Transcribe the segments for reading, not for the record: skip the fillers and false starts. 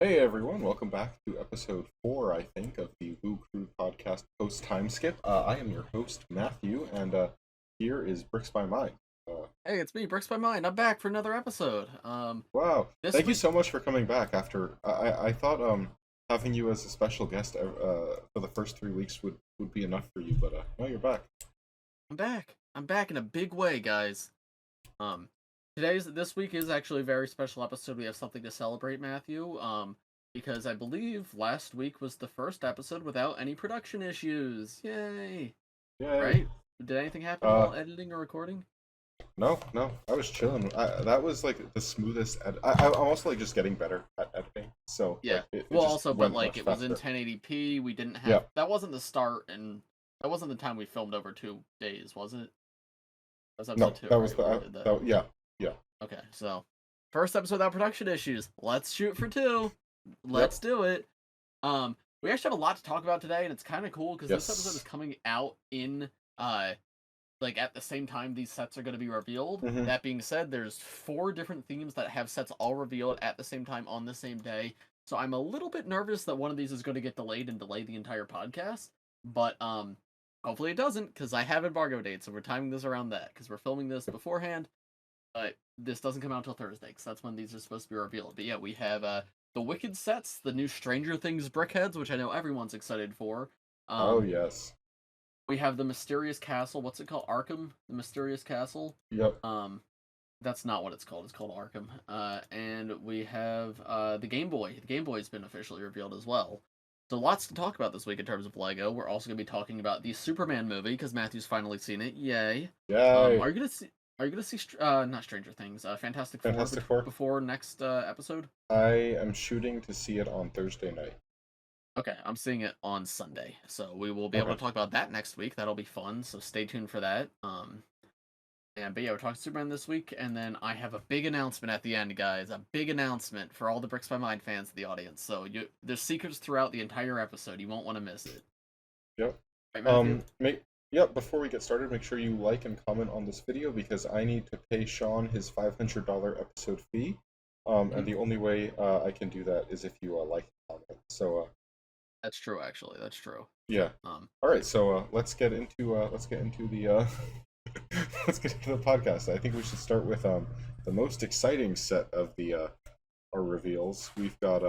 Hey everyone, welcome back to episode 4, I think, of the Woo Crew podcast post time skip. I am your host, Matthew, and here is Bricks by Mine. Uh, Hey, it's me, Bricks by Mind. I'm back for another episode. wow, This thank you week so much for coming back after. I thought having you as a special guest for the first 3 weeks would be enough for you, but no, you're back. I'm back. I'm back in a big way, guys. Um, this week is actually a very special episode. We have something to celebrate, Matthew. Because I believe last week was the first episode without any production issues. Yay! Yay. Right? Did anything happen Uh, while editing or recording? no, I was chilling. That was like the smoothest. I'm also like just getting better at editing, so Yeah. like it Well, just also, but went like much it was in faster. 1080p. We didn't Yeah. have that wasn't the start, and that wasn't the time we filmed over 2 days, was it? That was No, episode two, that was right? the Where we did that. yeah, yeah. Okay, so first episode without production issues. Let's shoot for two. Yep. Let's do it. We actually have a lot to talk about today, and it's kind of cool because this episode is Yes. coming out in like at the same time these sets are going to be revealed. Hmm. That being said, there's 4 different themes that have sets all revealed at the same time on the same day. So I'm a little bit nervous that one of these is going to get delayed and delay the entire podcast. But hopefully it doesn't, because I have embargo dates, so we're timing this around that because we're filming this beforehand. But this doesn't come out until Thursday, because that's when these are supposed to be revealed. But yeah, we have the Wicked sets, the new Stranger Things Brickheads, which I know everyone's excited for. Oh Um, yes. we have the Mysterious Castle. What's it called? Arkham, the Mysterious Castle. Yep. Um, that's not what it's called. It's called Arkham. And we have the Game Boy. The Game Boy's been officially revealed as well. So lots to talk about this week in terms of Lego. We're also going to be talking about the Superman movie because Matthew's finally seen it. Yay! Yay. Are you gonna see? Are you gonna see? Not Stranger Things. Fantastic Four Fantastic Four. before next episode. I am shooting to see it on Thursday night. Okay, I'm seeing it on Sunday, so we will be able Okay. to talk about that next week. That'll be fun. So stay tuned for that. But yeah, we're talking Superman this week, and then I have a big announcement at the end, guys. A big announcement for all the Bricks by Mind fans of the audience. So there's secrets throughout the entire episode. You won't want to miss it. Yep. Right, Matthew? Make Yep. Before we get started, make sure you like and comment on this video because I need to pay Sean his $500 episode fee. And the only way I can do that is if you like and comment. So That's true. Actually, that's true. yeah. Um, All right. So let's get into the let's get into the podcast. I think we should start with the most exciting set of the our reveals. We've got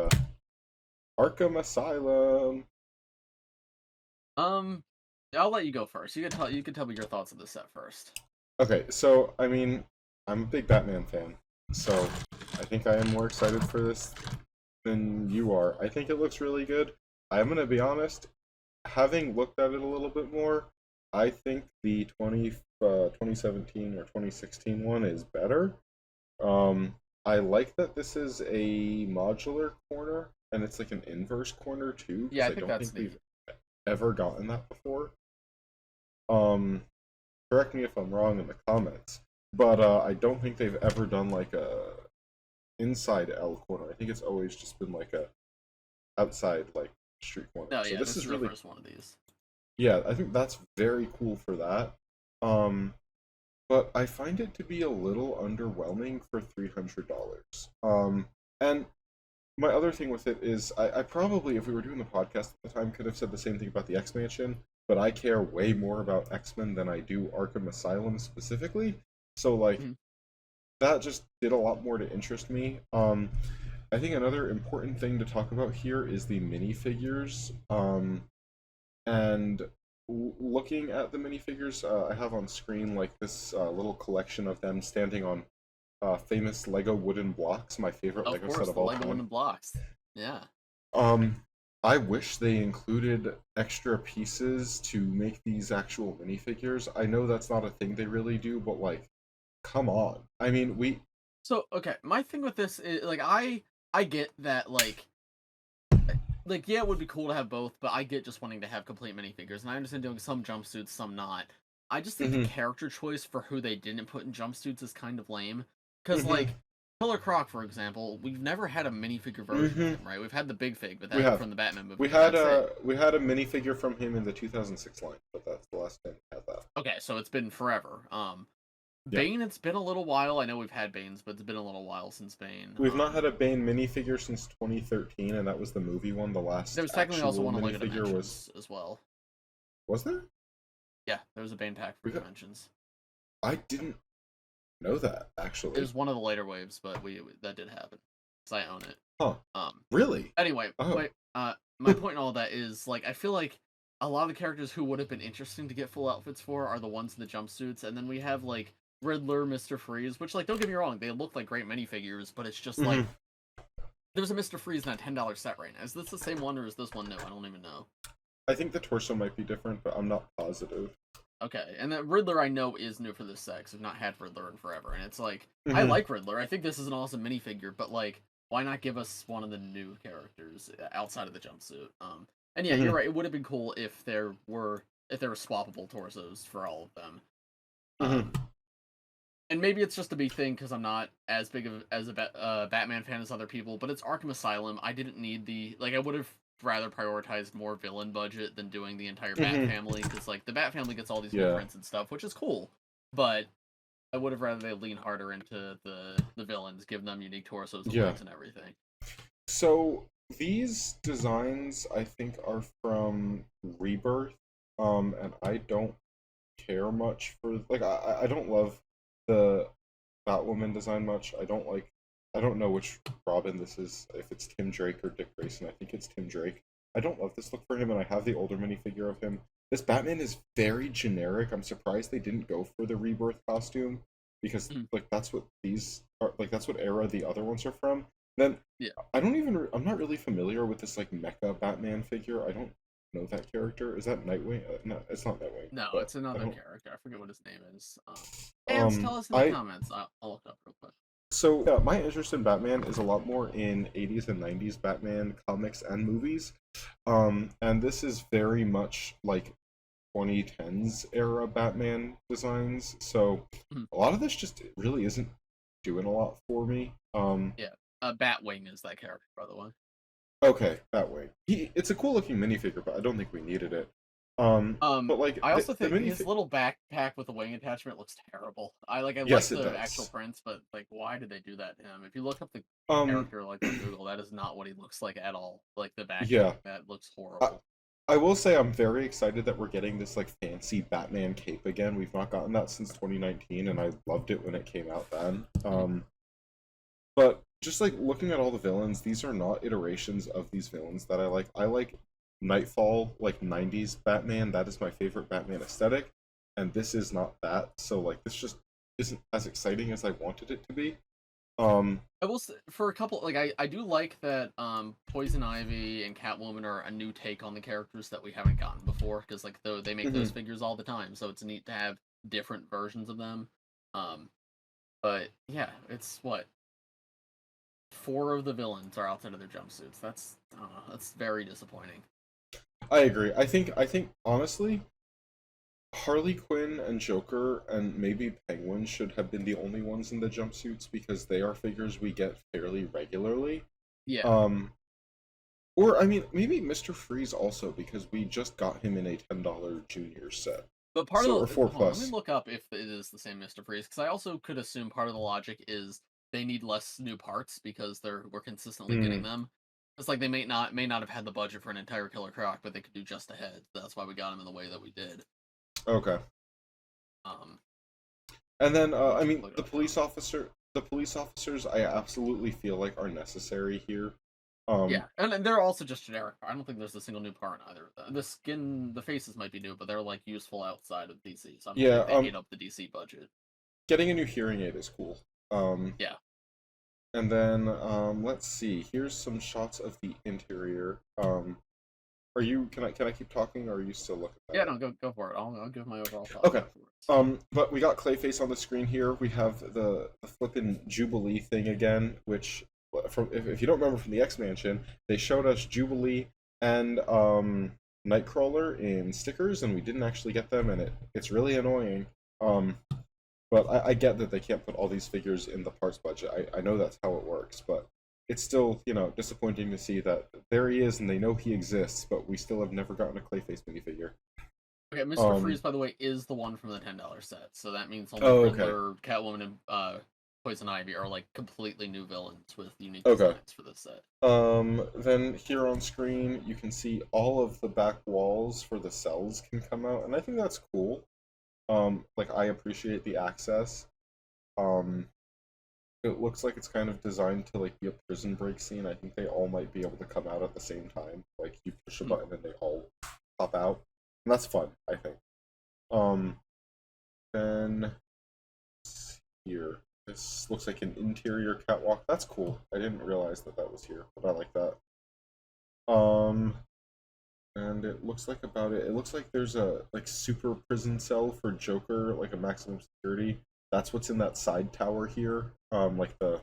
Arkham Asylum. um, I'll let you go first. You can tell me your thoughts on this set first. Okay, so I mean, I'm a big Batman fan, so I think I am more excited for this than you are. I think it looks really good. I'm gonna be honest, having looked at it a little bit more, I think the 2017 or 2016 one is better. I like that this is a modular corner, and it's like an inverse corner too, Yeah, because I I think don't that's think neat. we've ever gotten that before. Um, Correct me if I'm wrong in the comments, but I don't think they've ever done like a inside L corner. I think it's always just been like a outside like street corner. No, So yeah, this this is is the really, first one of these. yeah, I think that's very cool for that. Um, but I find it to be a little underwhelming for $300. And my other thing with it is I probably, if we were doing the podcast at the time, could have said the same thing about the X Mansion, but I care way more about X-Men than I do Arkham Asylum specifically. So like Mhm. that just did a lot more to interest me. I think another important thing to talk about here is the minifigures. And looking at the minifigures, I have on screen like this little collection of them standing on famous Lego wooden blocks, my favorite Of Lego set course, of the all Lego time. wooden blocks. Yeah. Um, I wish they included extra pieces to make these actual minifigures. I know that's not a thing they really do, but like, come on. I mean, So okay, my thing with this is like I get that yeah, it would be cool to have both, but I get just wanting to have complete minifigures, and I understand doing some jumpsuits, some not. I just think the Mhm, character choice for who they didn't put in jumpsuits is kind of lame. Because mhm, like Killer Croc, for example, we've never had a minifigure version of mhm. him, right? We've had the Big Fig, but We that have from the Batman movie, we but had that's it. a minifigure from him in the 2006 line, but that's the last time we had that. Okay, so it's been forever. Yeah. Bane, it's been a little while. I know we've had Banes, but it's been a little while since Bane. We've not had a Bane minifigure since 2013, and that was the movie one. The last There was technically also actual one on Lego minifigure Dimensions as well. Was there? Yeah, there was a Bane pack for We got- Dimensions. I didn't know that, actually. It was one of the later waves, but that did happen. So I own it. Huh. Um. Really? Anyway, Oh. my point in all that is, like, I feel like a lot of the characters who would have been interesting to get full outfits for are the ones in the jumpsuits, and then we have, like, Riddler, Mr. Freeze, which, like, don't get me wrong, they look like great minifigures, but it's just like there's a Mr. Freeze in a $10 set right now. Is this the same one or is this one new? I don't even know. I think the torso might be different, but I'm not positive. Okay, and then Riddler I know is new for this set, 'cause I've not had Riddler in forever, and it's like, I like Riddler, I think this is an awesome minifigure, but, like, why not give us one of the new characters outside of the jumpsuit? And yeah, you're right, it would have been cool if there were swappable torsos for all of them. And maybe it's just a big thing because I'm not as big of as a Batman fan as other people, but it's Arkham Asylum. I didn't need I would have rather prioritized more villain budget than doing the entire Bat family, because, like, the Bat family gets all these blueprints and stuff, which is cool, but I would have rather they lean harder into the villains, give them unique torsos and legs and everything. So these designs, I think, are from Rebirth, and I don't care much for, like, I don't love the Batwoman design much. I don't know which Robin this is, if it's Tim Drake or Dick Grayson. I think it's Tim Drake. I don't love this look for him, and I have the older minifigure of him. This Batman is very generic. I'm surprised they didn't go for the Rebirth costume, because like that's what these are, like that's what era the other ones are from. Then I'm not really familiar with this, like, mecha Batman figure. I don't know that character. Is that Nightwing? No, it's not Nightwing. No, it's another character. I forget what his name is. Fans, tell us in the comments. I'll look it up real quick. So yeah, my interest in Batman is a lot more in 80s and 90s Batman comics and movies. And this is very much like 2010s era Batman designs. So a lot of this just really isn't doing a lot for me. Batwing is that character, by the way. Okay, Batwing. It's a cool looking minifigure, but I don't think we needed it. But, like, I also think his little backpack with the wing attachment looks terrible. I like the actual prints, but, like, why did they do that to him? If you look up the character, like, on Google, that is not what he looks like at all. Like, the backpack, that looks horrible. I will say I'm very excited that we're getting this, like, fancy Batman cape again. We've not gotten that since 2019, and I loved it when it came out then. But just, like, looking at all the villains, these are not iterations of these villains that I like. I like Nightfall, like 90s Batman. That is my favorite Batman aesthetic, and this is not that. So, like, this just isn't as exciting as I wanted it to be. I will say, for a couple, like, I do like that Poison Ivy and Catwoman are a new take on the characters that we haven't gotten before, because, like, they make those figures all the time, so it's neat to have different versions of them. But yeah, it's what, 4 of the villains are outside of their jumpsuits. That's very disappointing. I agree. I think honestly, Harley Quinn and Joker and maybe Penguin should have been the only ones in the jumpsuits, because they are figures we get fairly regularly. Yeah. Or, I mean, maybe Mr. Freeze also, because we just got him in a $10 junior set. But part of the, let me look up if it is the same Mr. Freeze, because I also could assume part of the logic is they need less new parts because we're consistently getting them. It's like they may not have had the budget for an entire Killer Croc, but they could do just a head. That's why we got him in the way that we did. Okay. And then I mean, the police officers I absolutely feel like are necessary here. Yeah, and they're also just generic. I don't think there's a single new part in either of them. The faces might be new, but they're, like, useful outside of DC. So I'm they ate up the DC budget. Getting a new hearing aid is cool. Yeah. And then let's see. Here's some shots of the interior. Are you? Can I keep talking, or are you still looking at it? Yeah, no, go for it. I'll give my overall thoughts. Okay. But we got Clayface on the screen here. We have the flippin' Jubilee thing again, which, if you don't remember from the X-Mansion, they showed us Jubilee and Nightcrawler in stickers, and we didn't actually get them, and it's really annoying. But I get that they can't put all these figures in the parts budget. I know that's how it works, but it's still, disappointing to see that there he is and they know he exists, but we still have never gotten a Clayface minifigure. Okay, Mr. Um, Freeze, by the way, is the one from the $10 set, so that means only oh, okay, Riddler, Catwoman, and Poison Ivy are like completely new villains with unique okay. designs for this set. Then here on screen, you can see all of the back walls for the cells can come out, and I think that's cool. Like I appreciate the access. Um, it looks like it's kind of designed to like be a prison break scene. I think they all might be able to come out at the same time. Like you push a Hmm. button and they all pop out, and that's fun. I think. Um, then here, this looks like an interior catwalk. That's cool. I didn't realize that that was here, but I like that. Um, and it looks like about it. It looks like there's a like super prison cell for Joker, like a maximum security. That's what's in that side tower here. Like the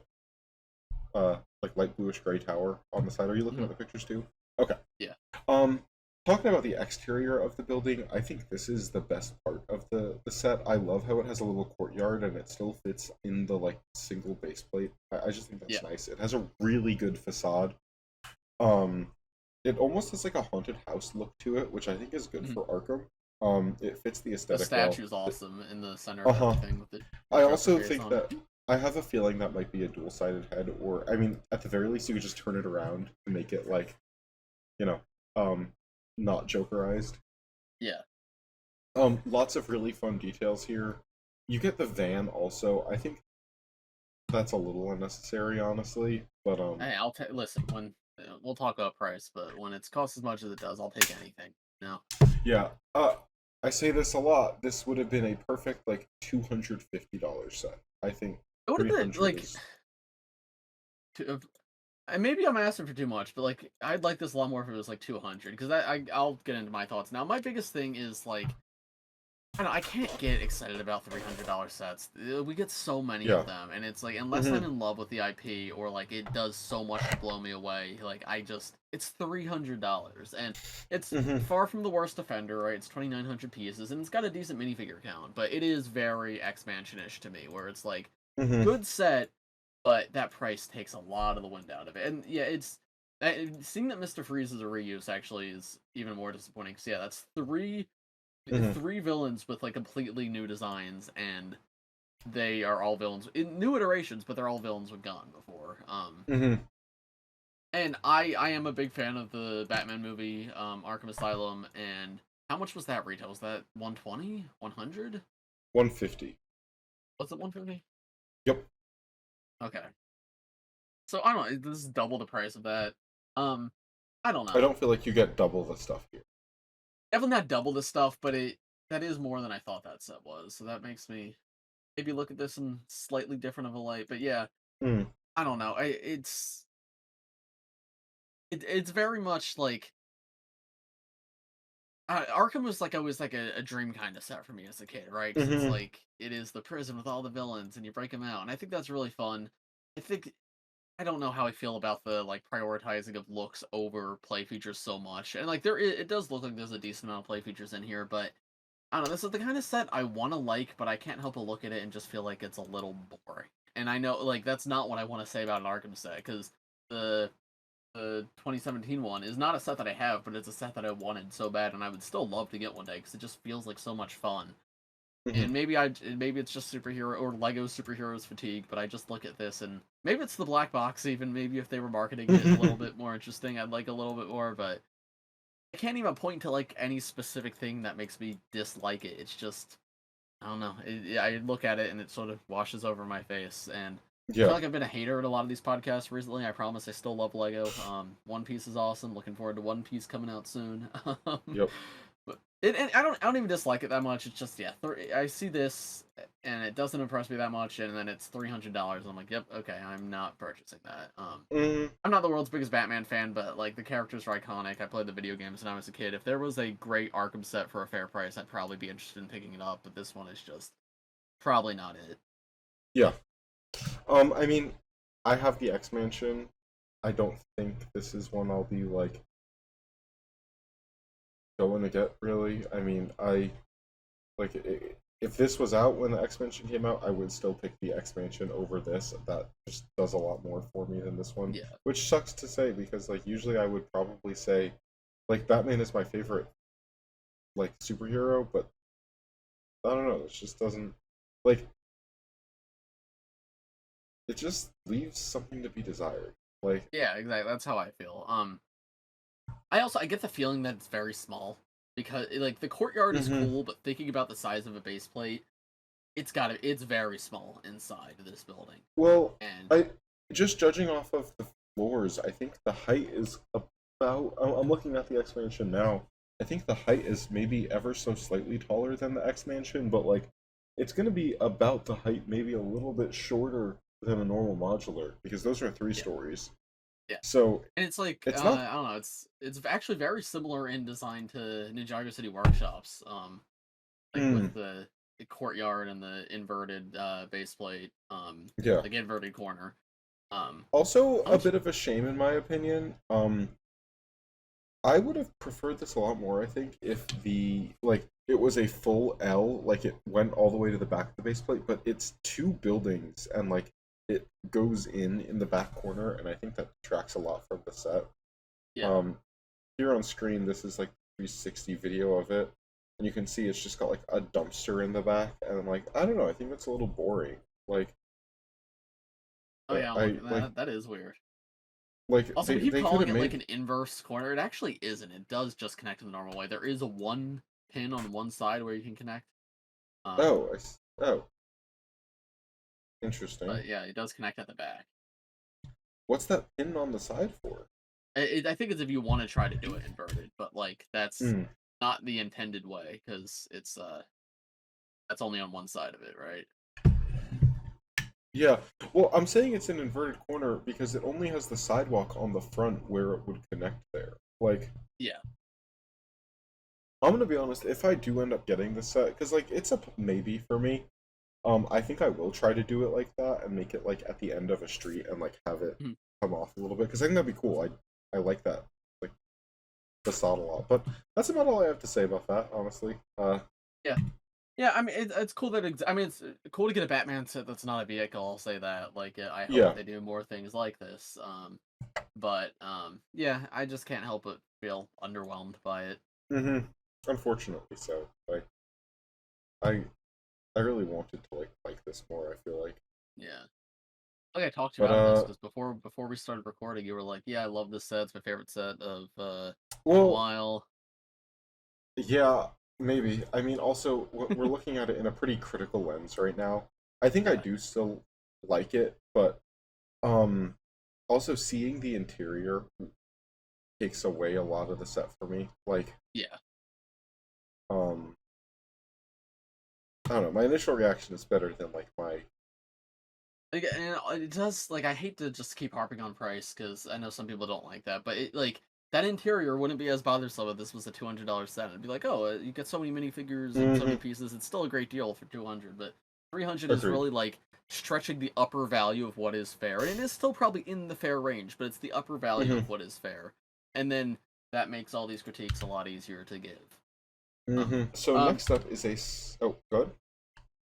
like light bluish gray tower on the side. Are you looking Hmm. at the pictures too? Okay. Yeah. Um, talking about the exterior of the building, I think this is the best part of the set. I love how it has a little courtyard and it still fits in the like single base plate. I just think Yeah. that's nice. It has a really good facade. Um, it almost has like a haunted house look to it, which I think is good Hmm. for Arkham. It fits the The aesthetic well. statue's awesome in the center of Uh-huh. everything with the I Joker also face think on it. that I have a feeling that might be a dual-sided head, or I mean, at the very least, you could just turn it around and make it like, you know, um, not Jokerized. Yeah. Lots of really fun details here. You get the van also. I think that's a little unnecessary, honestly, but Hey, I'll take. Listen, when we'll talk about price, but when it's cost as much as it does, I'll take anything. No. yeah. I say this a lot. This would have been a perfect like $250 set. I think It would have been 300 like, is. and maybe I'm asking for too much, but like I'd like this a lot more if it was like 200, because I'll get into my thoughts now. My biggest thing is like I can't get excited about $300 sets. We get so many Yeah. of them, and it's like unless I'm Hmm. in love with the IP or like it does so much to blow me away, like it's $300, and it's Hmm. far from the worst offender, right? It's 2,900 pieces, and it's got a decent minifigure count, but it is very X-Mansion-ish to me, where it's like Hmm. good set, but that price takes a lot of the wind out of it. And yeah, seeing that Mr. Freeze is a reuse actually is even more disappointing. Because yeah, that's Hmm. three villains with like completely new designs, and they are all villains in new iterations, but they're all villains we've gotten before. Hmm. And I am a big fan of the Batman movie, Arkham Asylum, and how much was that retail? Was that 120, 100? 150. Was it 150? Yep. Okay, so I don't know. This is double the price of that. Um, I don't I know. don't feel like you get double the stuff here. Definitely not double the stuff, but that is more than I thought that set was. So that makes me maybe look at this in slightly different of a light. But yeah, Mm. I don't know. It's very much like Arkham was like always like a dream kind of set for me as a kid, right? Because it's Hmm. like it is the prison with all the villains, and you break them out, and I think that's really fun. I think I don't know how I feel about the like prioritizing of looks over play features so much, and like it does look like there's a decent amount of play features in here, but I don't know. This is the kind of set I want to like, but I can't help but look at it and just feel like it's a little boring. And I know like that's not what I want to say about an Arkham set, because the the 2017 one is not a set that I have, but it's a set that I wanted so bad, and I would still love to get one day because it just feels like so much fun. Hmm. And maybe it's just superhero or Lego superheroes fatigue, but I just look at this and maybe it's the black box even. Maybe if they were marketing it a little bit more interesting, I'd like a little bit more. But I can't even point to like any specific thing that makes me dislike it. It's just I don't know. I look at it and it sort of washes over my face, and I feel Yeah. like I've been a hater at a lot of these podcasts recently. I promise I still love Lego. One Piece is awesome. Looking forward to One Piece coming out soon. Yep. But and I don't even dislike it that much. It's just yeah, I see this and it doesn't impress me that much, and then it's $300. I'm like, yep, okay, I'm not purchasing that. Mm. I'm not the world's biggest Batman fan, but like the characters are iconic. I played the video games when I was a kid. If there was a great Arkham set for a fair price, I'd probably be interested in picking it up. But this one is just probably not it. Yeah. I mean, I have the X Mansion. I don't think this is one I'll be like going to get really. I mean, like if this was out when the X Mansion came out, I would still pick the X Mansion over this. That just does a lot more for me than this one, Yeah. which sucks to say because like usually I would probably say like Batman is my favorite like superhero, but I don't know. It just doesn't like. It just leaves something to be desired. Like, Yeah, exactly. That's how I feel. I get the feeling that it's very small because like the courtyard is hmm cool, but thinking about the size of a base plate, it's very small inside this building. well, And I just judging off of the floors, I think the height is about. I'm looking at the X Mansion now. I think the height is maybe ever so slightly taller than the X Mansion, but like, it's gonna be about the height, maybe a little bit shorter than a normal modular because those are three yeah, stories. yeah. So And it's like it's not. I don't know, it's actually very similar in design to Ninjago City Workshops. Like with Mm, the courtyard and the inverted base plate, yeah. like inverted corner. Um, Also, how a much? bit of a shame in my opinion. I would have preferred this a lot more, I think, if the like it was a full L, like it went all the way to the back of the base plate, but it's two buildings and like it goes in the back corner, and I think that detracts a lot from the set. Yeah. Um, Here on screen, this is like 360 video of it, and you can see it's just got like a dumpster in the back, and I'm like, I don't know, I think that's a little boring. Like, Oh yeah, I'm I looking like that. That is weird. like Also, we keep they could calling have it like made. an inverse corner. It actually isn't. It does just connect in the normal way. There is a one pin on one side where you can connect. Um, Oh, oh, interesting. but yeah, it does connect at the back. What's that pin on the side for? I think it's if you want to try to do it inverted, but like that's Hmm. not the intended way because it's that's only on one side of it, right? Yeah. Well, I'm saying it's an inverted corner because it only has the sidewalk on the front where it would connect there. Like, Yeah. I'm gonna be honest, if I do end up getting the set, because like it's a maybe for me. I think I will try to do it like that and make it like at the end of a street and like have it Mhm. come off a little bit because I think that'd be cool. I like that like facade a lot. But that's about all I have to say about that, honestly. Yeah. Yeah, I mean, it's cool that I mean, it's cool to get a Batman set that's not a vehicle. I'll say that. Like, I hope Yeah. they do more things like this. But yeah, I just can't help but feel underwhelmed by it. Mm-hmm. Unfortunately, so like I I really wanted to like this more. I feel like, Yeah. Like I talked to you but about this because before we started recording, you were like, "Yeah, I love this set. It's my favorite set of in a well, while." yeah, maybe. I mean, also we're looking at it in a pretty critical lens right now. I think I Yeah. do still like it, but um, also seeing the interior takes away a lot of the set for me. Like, Yeah. um, I don't know. My initial reaction is better than like my. Like, and it does like I hate to just keep harping on price because I know some people don't like that, but it like that interior wouldn't be as bothersome if this was a $200 set. It'd be like, oh, you get so many minifigures and so many Mm-hmm. pieces. It's still a great deal for 200, but 300 is Agreed. really like stretching the upper value of what is fair, and it is still probably in the fair range, but it's the upper value Mm-hmm. of what is fair, and then that makes all these critiques a lot easier to give. Um, Mm-hmm. So um, next up is oh, good.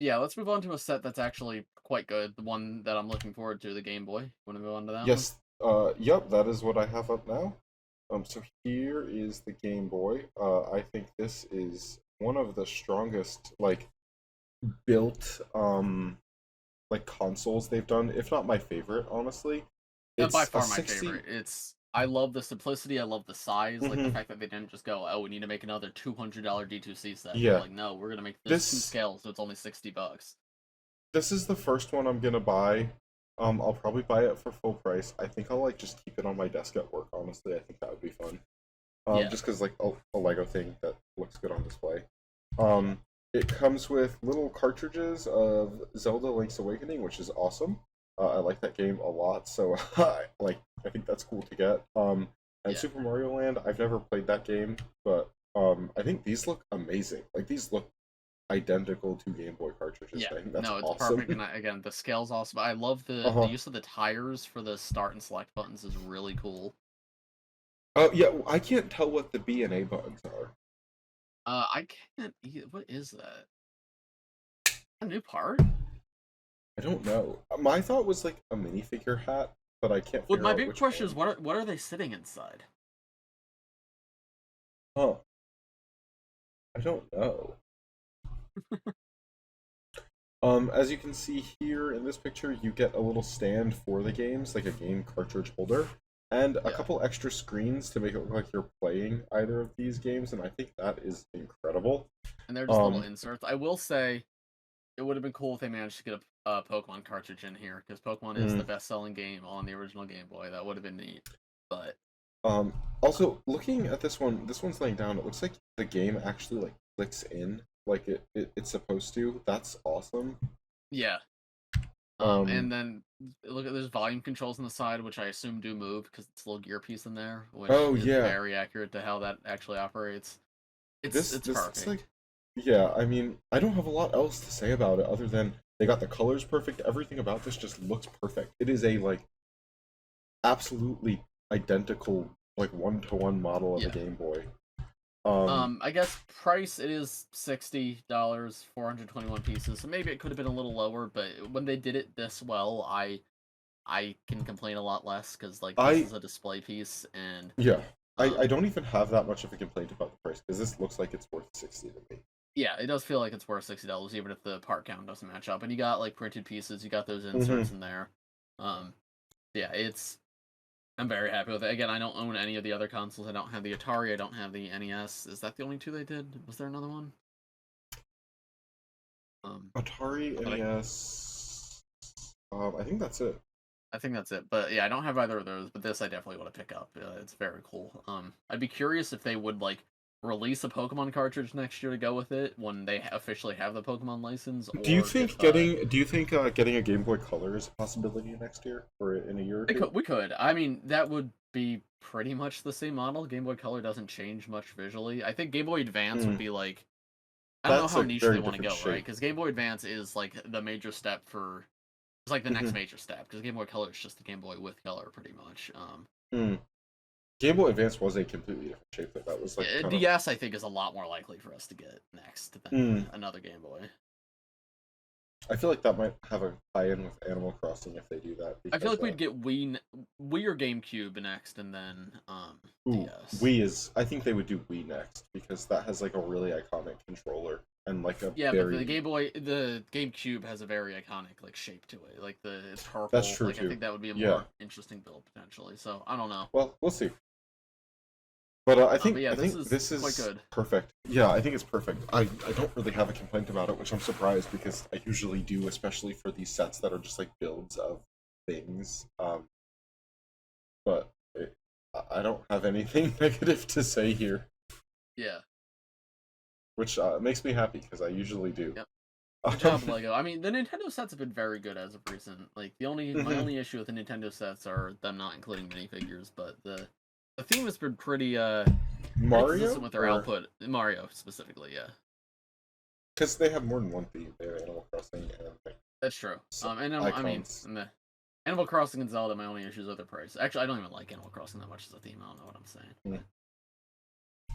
yeah, let's move on to a set that's actually quite good. The one that I'm looking forward to, the Game Boy. Want to move on to that one? Yes. Yep. That is what I have up now. So here is the Game Boy. I think this is one of the strongest like built like consoles they've done, if not my favorite, honestly. By It's a far my 60. favorite. I love the simplicity. I love the size. Like the Mm-hmm. fact that they didn't just go, "Oh, we need to make another $200 D2C set." They're Yeah. like, "No, we're gonna make this to This scale, so it's only $60." this is the first one I'm gonna buy. I'll probably buy it for full price. I think I'll like just keep it on my desk at work, honestly. I think that would be fun. Yeah, Just because like a Lego thing that looks good on display. yeah, It comes with little cartridges of Zelda Link's Awakening, which is awesome. I like that game a lot, so like I think that's cool to get. And yeah, Super Mario Land, I've never played that game, but I think these look amazing. Like these look identical to Game Boy cartridges. yeah. I think that's No, it's perfect. awesome. And again, the scale's awesome. I love the Uh-huh. use of the tires for the start and select buttons is really cool. Oh yeah, I can't tell what the B and A buttons are. I can't. What is that? A new part? I don't know. My thought was like a minifigure hat, but I can't Well, figure my out big which question is, one. what are they sitting inside? Huh. I don't know. As you can see here in this picture, you get a little stand for the games, like a game cartridge holder, and a Yeah. couple extra screens to make it look like you're playing either of these games, and I think that is incredible. And they're just little Um, inserts. I will say it would have been cool if they managed to get a Pokemon cartridge in here, because Pokemon is the mm, best-selling game on the original Game Boy. That would have been neat. But also, looking at this one's laying down, it looks like the game actually like clicks in like it's supposed to. That's awesome. yeah. And Um, then look at there's volume controls on the side, which I assume do move because it's a little gearpiece in there, which oh is yeah, very accurate to how that actually operates. It's this looks perfect. like yeah. I mean, I don't have a lot else to say about it other than they got the colors perfect. Everything about this just looks perfect. It is a like absolutely identical like one-to-one model of a Yeah. Game Boy. I guess price it is $60, 421 pieces. So maybe it could have been a little lower, but when they did it this well, I can complain a lot less because like this I is a display piece and yeah. I um don't even have that much of a complaint about the price because this looks like it's worth 60 to me. yeah, it does feel like it's worth $60 even if the part count doesn't match up. And you got like printed pieces, you got those Mm-hmm. inserts in there. Um, yeah, I'm very happy with it. Again, I don't own any of the other consoles. I don't have the Atari. I don't have the NES. Is that the only two they did? Was there another one? Atari But NES. I think that's it. I think that's it. But yeah, I don't have either of those. But this I definitely want to pick up. It's very cool. I'd be curious if they would like release a Pokemon cartridge next year to go with it when they officially have the Pokemon license, or if Do you think getting a Game Boy Color is a possibility next year or in a year or two? we could. I mean, that would be pretty much the same model. Game Boy Color doesn't change much visually. I think Game Boy Advance would Mm, be like I don't know that's how a niche they very want to different go, right? shape. Because Game Boy Advance is like the major step for it's like the next Hmm. major step because Game Boy Color is just the Game Boy with color, pretty much. Mm. Game Boy Advance was a completely different shape, but that was like Yeah, kind of. DS I think is a lot more likely for us to get next than Mm. another Game Boy. I feel like that might have a tie-in with Animal Crossing if they do that I feel because like we'd get Wii or GameCube next, and then ooh, DS. Wii is. I think they would do Wii next because that has like a really iconic controller and like a Yeah, but very. The GameCube has a very iconic like shape to it. Like it's That's purple. true Like I too. think that would be a Yeah. more interesting build potentially. So I don't know. Well, we'll see. But But yeah, I this think is this quite is good. perfect. Yeah, I think it's perfect. I don't really have a complaint about it, which I'm surprised because I usually do, especially for these sets that are just like builds of things. But I don't have anything negative to say here, Yeah. which makes me happy because I usually do. Yep. Good job, Lego. I mean, the Nintendo sets have been very good as of recent. Like my Mhm. only issue with the Nintendo sets are them not including minifigures, but the theme has been pretty consistent Mario, with their or output. Mario specifically, yeah. because they have more than one theme. They have Animal Crossing and like That's true. s- I mean, icons. meh. Animal Crossing and Zelda, my only issues are their price. Actually, I don't even like Animal Crossing that much as a theme. I don't know what I'm saying. Mm. But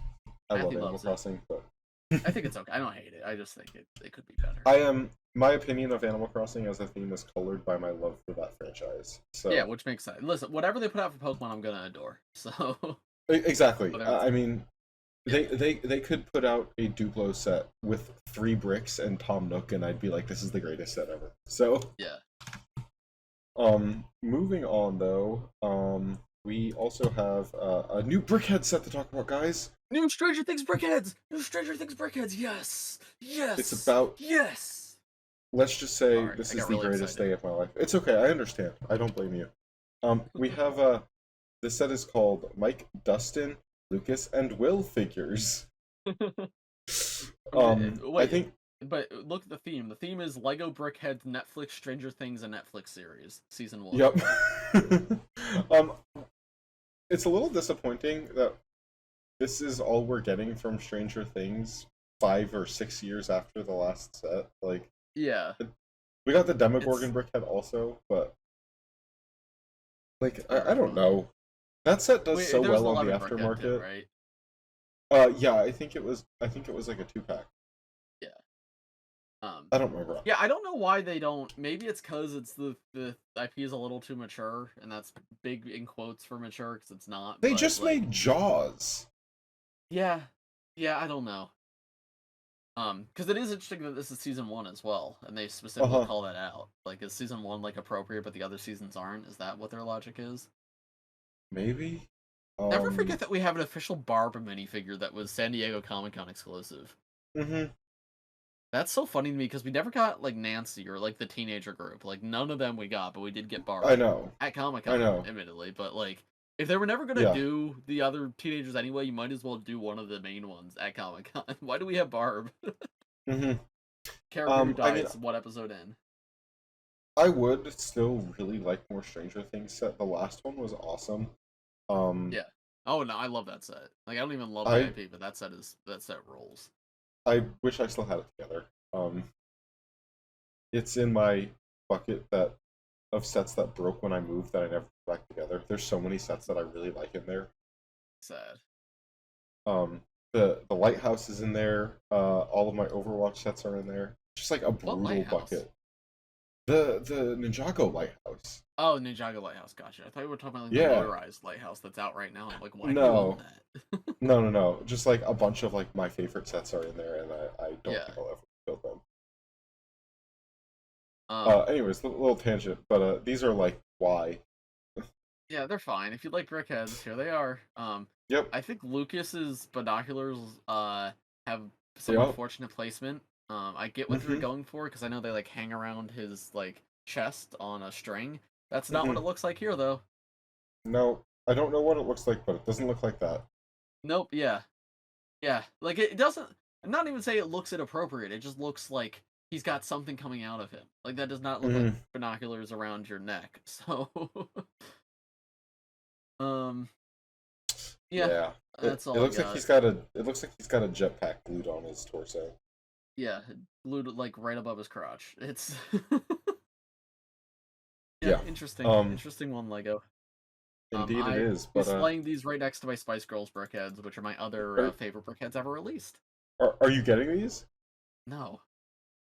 I love Matthew Animal loves it. Crossing, but I think it's okay. I don't hate it. I just think it could be better. I am my opinion of Animal Crossing as a theme is colored by my love for that franchise. Yeah, So which makes sense. Listen, whatever they put out for Pokemon, I'm gonna adore. So exactly. whether it's I mean, yeah, they could put out a Duplo set with 3 bricks and Tom Nook, and I'd be like, this is the greatest set ever. So yeah. moving on though, we also have a new Brickhead set to talk about, guys. New Stranger Things Brickheads! New Stranger Things Brickheads! Yes! It's Yes! about Yes! let's just say Sorry, this I is got the really greatest excited. day of my life. It's okay, I understand. I don't blame you. We have this set is called Mike, Dustin, Lucas, and Will figures. I Wait, think but look at the theme. The theme is Lego Brickheads Netflix Stranger Things, a Netflix series, season 1. yep. um, it's a little disappointing that this is all we're getting from Stranger Things 5 or 6 years after the last set. Like Yeah, we got the it's Demogorgon Brickhead also, but like fair. I don't know. That set does Wait, so there was well an on the 11 Brickhead too, aftermarket. right? Yeah, I think it was like a 2 pack. Yeah. Um, I don't remember. yeah, I don't know why they don't. Maybe it's because it's the IP is a little too mature, and that's big in quotes for mature because it's not. They But just like, made Jaws. yeah, yeah, I don't know. Because it is interesting that this is season 1 as well, and they specifically Uh-huh. call that out. Like, is season 1 like appropriate, but the other seasons aren't? Is that what their logic is? Maybe. Never forget that we have an official Barb minifigure that was San Diego Comic-Con exclusive. Mhm. That's so funny to me because we never got like Nancy or like the teenager group. Like none of them we got, but we did get I Barb know. at Comic I Con, know. admittedly. But like, if they were never gonna Yeah. do the other teenagers anyway, you might as well do one of the main ones at Comic Con. Why do we have Barb? Mhm. Character who I mean, dies one episode in. I would still really like more Stranger Things set. The last one was awesome. Um, Yeah. Oh no, I love that set. Like I don't even love the I IP, but that set rolls. I wish I still had it together. It's in my bucket that of sets that broke when I moved that I never put back together. There's so many sets that I really like in there. Sad. Um, the lighthouse is in there. All of my Overwatch sets are in there. Just like a What brutal lighthouse? bucket. The Ninjago lighthouse. Oh, Ninjago Lighthouse. Gotcha. I thought you were talking about like the Yeah. motorized lighthouse that's out right now. I'm like, why do you own No. that? No. Just like a bunch of like my favorite sets are in there, and I don't Yeah. think I'll ever build them. Um. Anyways, little tangent, but these are like why. Yeah, they're fine. If you like brickheads, here they are. Yep. I think Lucas's binoculars have some Yep. unfortunate placement. I get what they're Mhm. going for because I know they like hang around his like chest on a string. That's not what it Mhm. looks like here though. No, I don't know what it looks like, but it doesn't look like that. Nope. Yeah. Yeah. Like it doesn't. I'm not even say it looks inappropriate. It just looks like he's got something coming out of him. Like that does not look like Mhm. binoculars around your neck. So, um, yeah, Yeah. that's It all I looks like got. it looks like he's got a jetpack glued on his torso. Yeah, glued like right above his crotch. It's yeah, Yeah. interesting, Um, interesting one Lego. indeed it I'm is, but displaying these right next to my Spice Girls brickheads, which are my other are favorite brickheads ever released. are you getting these? No,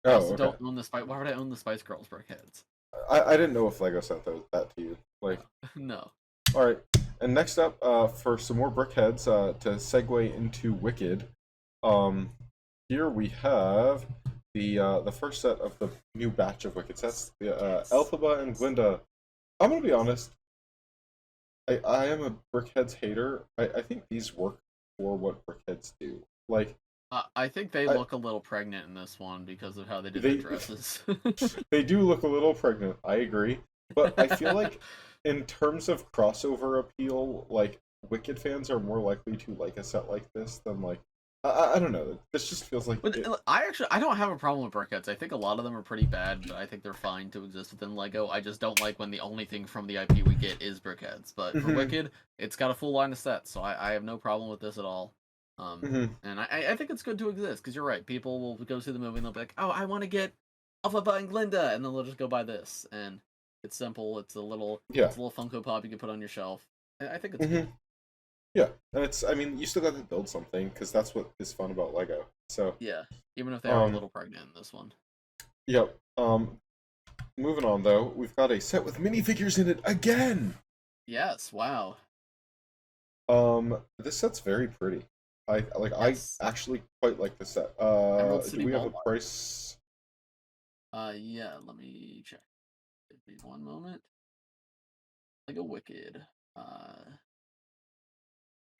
I Oh, also okay. don't own the Spice. Why would I own the Spice Girls brickheads? I didn't know if Lego sent that to you. Like, No. all right. And next up, for some more brickheads, to segue into Wicked, um, here we have the first set of the new batch of Wicked sets. The Yes. Elphaba and Glinda. I'm gonna be honest. I am a Brickheads hater. I think these work for what Brickheads do. Like, I think they I look a little pregnant in this one because of how they did their they dresses. they do look a little pregnant. I agree, but I feel like in terms of crossover appeal, like Wicked fans are more likely to like a set like this than like I don't know. This just feels like But it. I don't have a problem with brickheads. I think a lot of them are pretty bad, but I think they're fine to exist within Lego. I just don't like when the only thing from the IP we get is brickheads. But for Mhm, Wicked, it's got a full line of sets, so I have no problem with this at all. mhm. And I think it's good to exist because you're right. People will go see the movie and they'll be like, "Oh, I want to get Alpha and Glinda," and then they'll just go buy this. And it's simple. Yeah. It's a little Funko Pop you can put on your shelf. I think it's Mhm. cool. Yeah, and it's. I mean, you still got to build something because that's what is fun about Lego. So, Yeah, even if they are a um, little pregnant in this one. yep. Moving on though, we've got a set with minifigures in it again. Yes. Wow. This set's very pretty. I Yes. actually quite like this set. Emerald Do City we have a Walmart. price? Yeah, let me check. Give me one moment. Like a Wicked.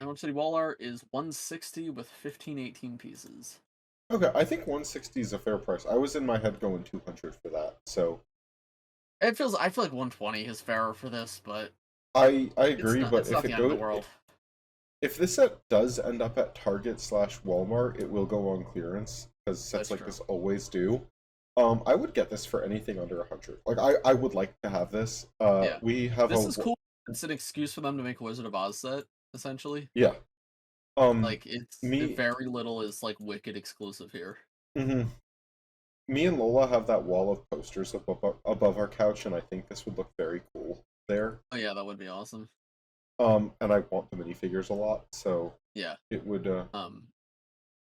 Emerald City Wall Art is 160 with 1518 pieces. Okay, I think 160 is a fair price. I was in my head going 200 for that. So I feel like 120 is fairer for this, but I agree, but it's not if the it end of the goes world. if this set does end up at Target slash Walmart, it will go on clearance because sets That's like true. this always do. I would get this for anything under 100. Like I would like to have this. Yeah. We have This a is cool. It's an excuse for them to make a Wizard of Oz set, essentially. yeah. Like it's Me very little is like Wicked exclusive here. mhm. Me and Lola have that wall of posters above our couch, and I think this would look very cool there. Oh yeah, that would be awesome. And I want the minifigures a lot, so Yeah. it would Um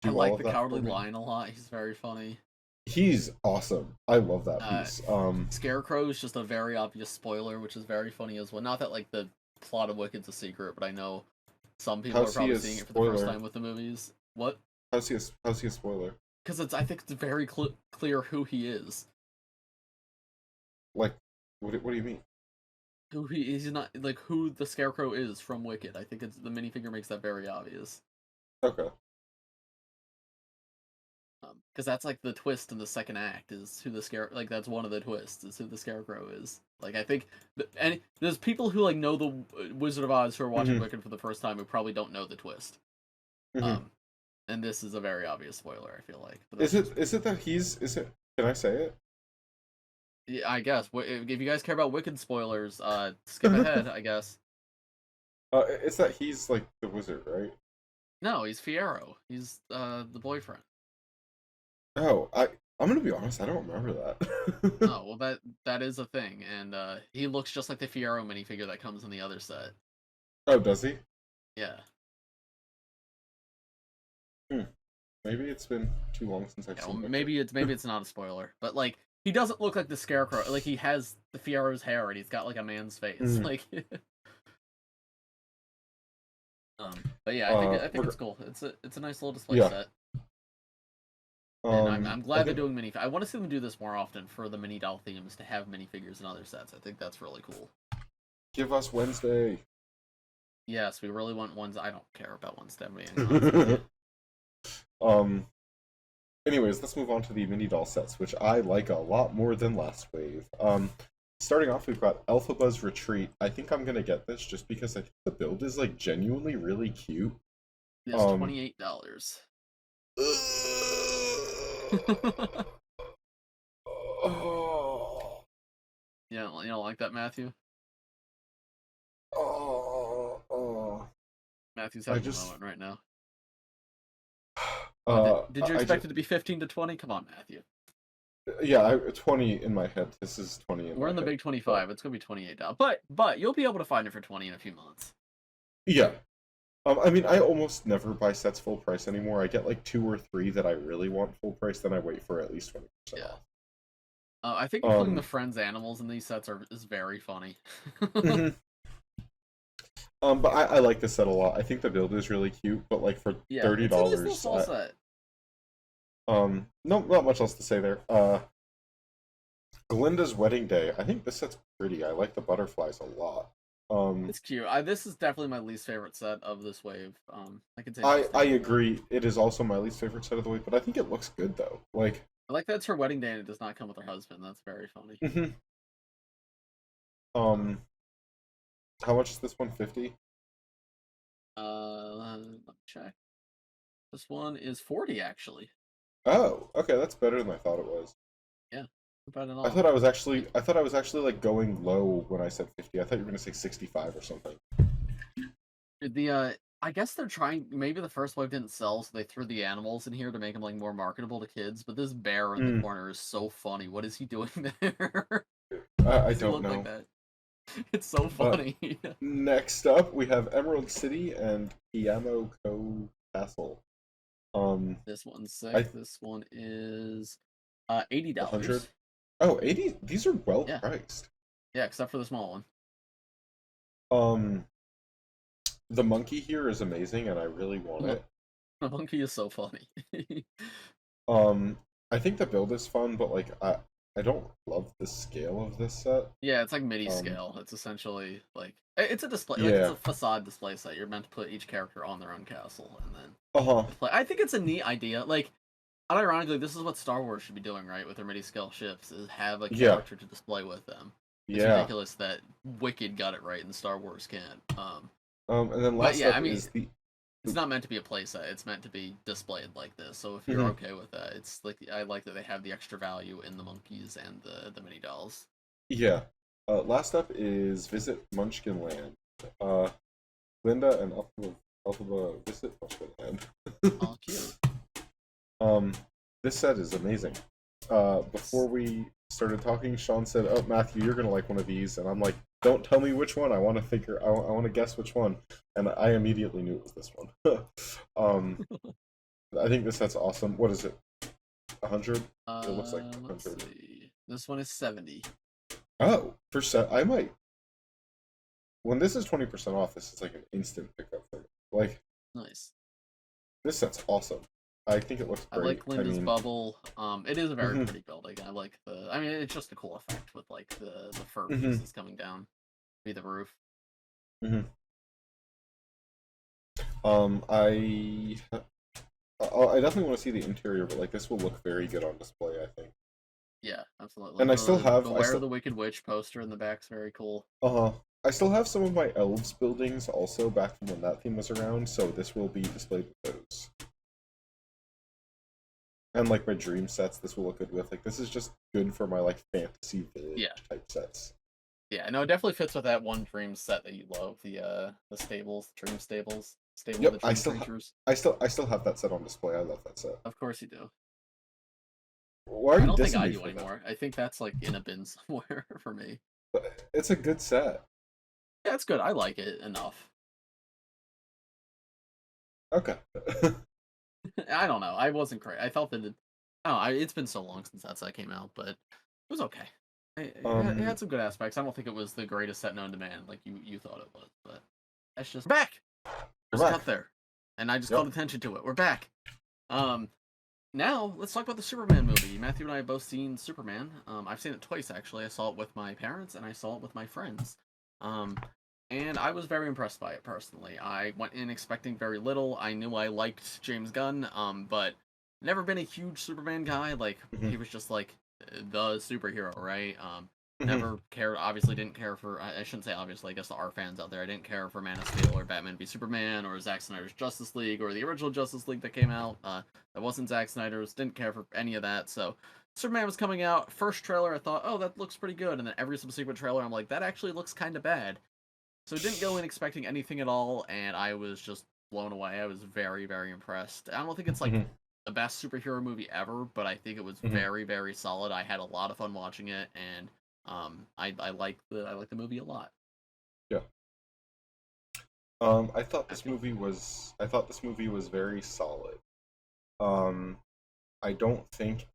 I do all like of the that for Cowardly me. Lion a lot. He's very funny. He's awesome. I love that Uh piece. Scarecrow is just a very obvious spoiler, which is very funny as well. Not that like the plot of Wicked's a secret, but I know some people are How's he probably a seeing it for the first spoiler? time with the movies. What? How's he a spoiler? because I think it's very clear who he is. Like, what do you mean? He's not like who the Scarecrow is from Wicked. I think it's the minifigure makes that very obvious. Okay. Because that's like the twist in the second act is who the like that's one of the twists is who the Scarecrow is. Like I think, and there's people who like know the Wizard of Oz who are watching Wicked for the first time who probably don't know the twist. And this is a very obvious spoiler. I feel like. Is it that he's? Is it? Can I say it? Yeah, I guess. If you guys care about Wicked spoilers, skip ahead. I guess. It's that he's like the wizard, right? No, he's Fiyero. He's the boyfriend. Oh, I'm gonna be honest. I don't remember that. Oh well, that is a thing, and he looks just like the Fiyero minifigure that comes in the other set. Oh, does he? Yeah. Maybe it's been too long since I've seen it. Maybe it's not a spoiler, but like he doesn't look like the Scarecrow. Like he has the Fiero's hair and he's got like a man's face. Like. But yeah, I think it's cool. It's a nice little display set. And I'm glad they're doing mini. I want to see them do this more often for the mini doll themes to have minifigures in other sets. I think that's really cool. Give us Wednesday. Yes, we really want ones. I don't care about Wednesday. Anyways, let's move on to the mini doll sets, which I like a lot more than last wave. Starting off, we've got Elphaba's Retreat. I think I'm gonna get this just because I think the build is like genuinely really cute. It's $28. You don't like that, Matthew? Matthew's having a moment right now. Did you expect it to be 15 to 20? Come on, Matthew. Yeah, 20 in my head. This is 20 in my head. We're in the big 25. It's gonna be $28. But you'll be able to find it for 20 in a few months. Yeah. I mean, I almost never buy sets full price anymore. I get like 2 or 3 that I really want full price, then I wait for at least 20% off. I think including the friends animals in these sets is very funny. But I like this set a lot. I think the build is really cute, but like for $30, it's a small set. No, not much else to say there. Glinda's Wedding Day. I think this set's pretty. I like the butterflies a lot. It's cute. This is definitely my least favorite set of this wave. I can say. I agree. It is also my least favorite set of the wave, but I think it looks good though. Like I like that it's her wedding day and it does not come with her husband. That's very funny. How much is this one? 50? Let me check. This one is 40 actually. Oh, okay, that's better than I thought it was. Yeah, about an I thought I was actually like going low when I said 50. I thought you were gonna say 65 or something. I guess they're trying. Maybe the first wave didn't sell, so they threw the animals in here to make them like more marketable to kids. But this bear in the corner is so funny. What is he doing there? I don't know. Like that? It's so funny. Next up, we have Emerald City and Piamo Castle. This one's sick. This one is $80. 100? Oh, 80? These are well priced. Yeah, except for the small one. The monkey here is amazing, and I really want it. The monkey is so funny. I think the build is fun, but like I don't love the scale of this set. Yeah, it's like mini scale. It's essentially like it's a display. Like it's a facade display set. You're meant to put each character on their own castle and then display. I think it's a neat idea. Like, unironically, this is what Star Wars should be doing, right? With their mini scale ships, is have a character to display with them. It's ridiculous that Wicked got it right and Star Wars can't. And then last up is the. It's not meant to be a playset. It's meant to be displayed like this. So if you're okay with that, it's like I like that they have the extra value in the monkeys and the mini dolls. Yeah. Last up is Visit Munchkin Land. Linda and Elphaba visit Munchkin Land. Oh, cute. This set is amazing. Before we started talking, Sean said, "Oh, Matthew, you're gonna like one of these," and I'm like, "Don't tell me which one. I want to I want to guess which one." And I immediately knew it was this one. I think this set's awesome. What is it? 100? It looks like 100. Let's see. This one is 70. Oh, I might. When this is 20% off, this is like an instant pickup for me. Like, nice. This set's awesome. I think it looks I great. like Linda's bubble. It is a very mhm, pretty building. I like the. I mean, it's just a cool effect with like the fur mhm, pieces coming down, be the roof. mhm. I I definitely want to see the interior, but like this will look very good on display, I think. Yeah, absolutely. And The Beware still the Wicked Witch poster in the back's very cool. I still have some of my elves buildings also back from when that theme was around, so this will be displayed with those. And like my dream sets, this will look good with. Like this is just good for my like fantasy village Yeah, type sets. yeah. No, it definitely fits with that one dream set that you love. The stables, dream stables, stable of the Yep, dream creatures. I still have that set on display. I love that set. Of course you do. Why are I you don't think dissing I me do for that? anymore. I think that's like in a bin somewhere for me. But it's a good set. Yeah, it's good. I like it enough. Okay. I don't know. I wasn't crazy. I felt that I don't know. It's been so long since that set came out, but it was okay. It um, had some good aspects. I don't think it was the greatest set known to man, like you thought it was, but that's just back. we're There's a back. cut there, and I just called Yep. attention to it. We're back. Um, Now let's talk about the Superman movie. Matthew and I have both seen Superman. I've seen it twice actually. I saw it with my parents and I saw it with my friends. Um, and I was very impressed by it personally. I went in expecting very little. I knew I liked James Gunn, but never been a huge Superman guy. Like hmm he was just like the superhero, right? hmm Never cared. Obviously, didn't care for. I shouldn't say obviously. I guess there are fans out there. I didn't care for Man of Steel or Batman v Superman or Zack Snyder's Justice League or the original Justice League that came out. That wasn't Zack Snyder's. Didn't care for any of that. So Superman was coming out. First trailer, I thought, oh, that looks pretty good. And then every subsequent trailer, I'm like, that actually looks kind of bad. So didn't go in expecting anything at all, and I was just blown away. I was very, very impressed. I don't think it's like hmm the best superhero movie ever, but I think it was hmm very, very solid. I had a lot of fun watching it, and I like the movie a lot. Yeah. Matthew? I thought this movie was very solid. Um, I don't think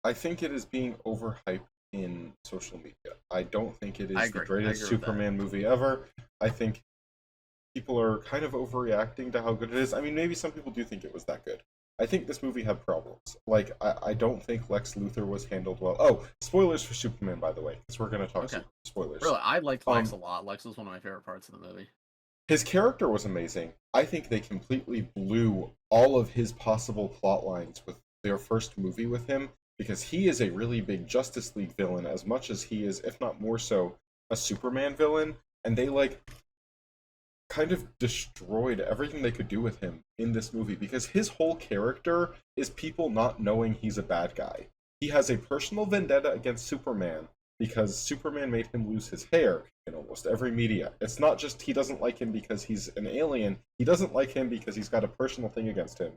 I think it is being overhyped in social media. I don't think it I is the agree. I greatest agree with that. Superman movie ever. I think people are kind of overreacting to how good it is. I mean, maybe some people do think it was that good. I think this movie had problems. Like, I don't think Lex Luthor was handled well. Oh, spoilers for Superman, by the way, because we're going to talk Okay. spoilers. Really, I liked Lex Um, a lot. Lex was one of my favorite parts of the movie. his character was amazing. I think they completely blew all of his possible plot lines with their first movie with him because he is a really big Justice League villain as much as he is, if not more so, a Superman villain. And they like kind of destroyed everything they could do with him in this movie because his whole character is people not knowing he's a bad guy. He has a personal vendetta against Superman because Superman made him lose his hair in almost every media. It's not just he doesn't like him because he's an alien, he doesn't like him because he's got a personal thing against him.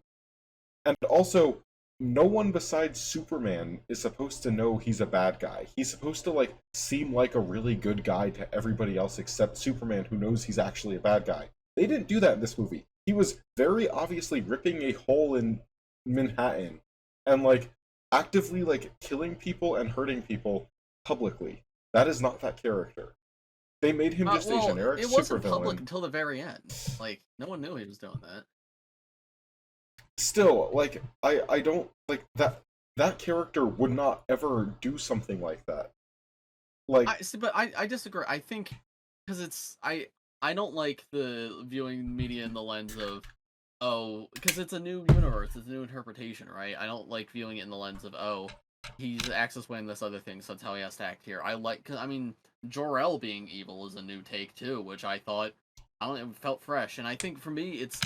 And also, no one besides Superman is supposed to know he's a bad guy. He's supposed to like seem like a really good guy to everybody else except Superman, who knows he's actually a bad guy. They didn't do that in this movie. He was very obviously ripping a hole in Manhattan and like actively like killing people and hurting people publicly. That is not that character. They made him just a Well, generic it wasn't supervillain. public until the very end. Like, no one knew he was doing that. Still, like I don't like that character would not ever do something like that. Like, I see, but I disagree. I think because I don't like the viewing media in the lens of oh because it's a new universe, it's a new interpretation, right? I don't like viewing it in the lens of oh he's acts this way in this other thing, so that's how he has to act here. I like cause, I mean Jor-El being evil is a new take too, which I thought I don't know, it felt fresh, and I think for me it's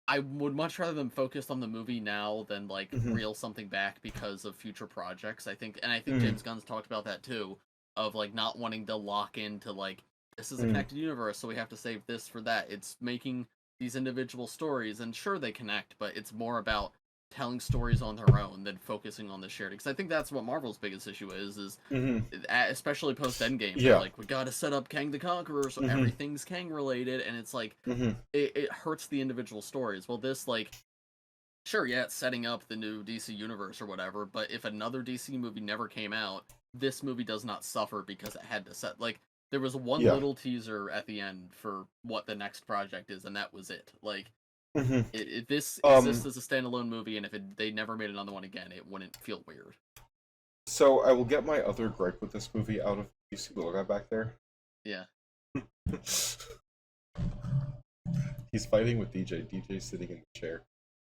I would much rather them focus on the movie now than like mhm, reel something back because of future projects. I think mhm, James Gunn's talked about that too, of like not wanting to lock into like this is a mhm, connected universe, so we have to save this for that. It's making these individual stories, and sure they connect, but it's more about telling stories on their own than focusing on the shared. Because I think that's what Marvel's biggest issue is mhm, especially post Endgame, they're yeah, like we got to set up Kang the Conqueror, so mhm, everything's Kang related, and it's like mhm, it hurts the individual stories. Well, this like sure, yeah, it's setting up the new DC universe or whatever, but if another DC movie never came out, this movie does not suffer because it had to set like there was one yeah, little teaser at the end for what the next project is, and that was it. Like Mhm. This exists Um, as a standalone movie, and if they never made another one again, it wouldn't feel weird. so I will get my other gripe with this movie out of. You see the guy back there? Yeah, He's fighting with DJ. DJ's sitting in the chair.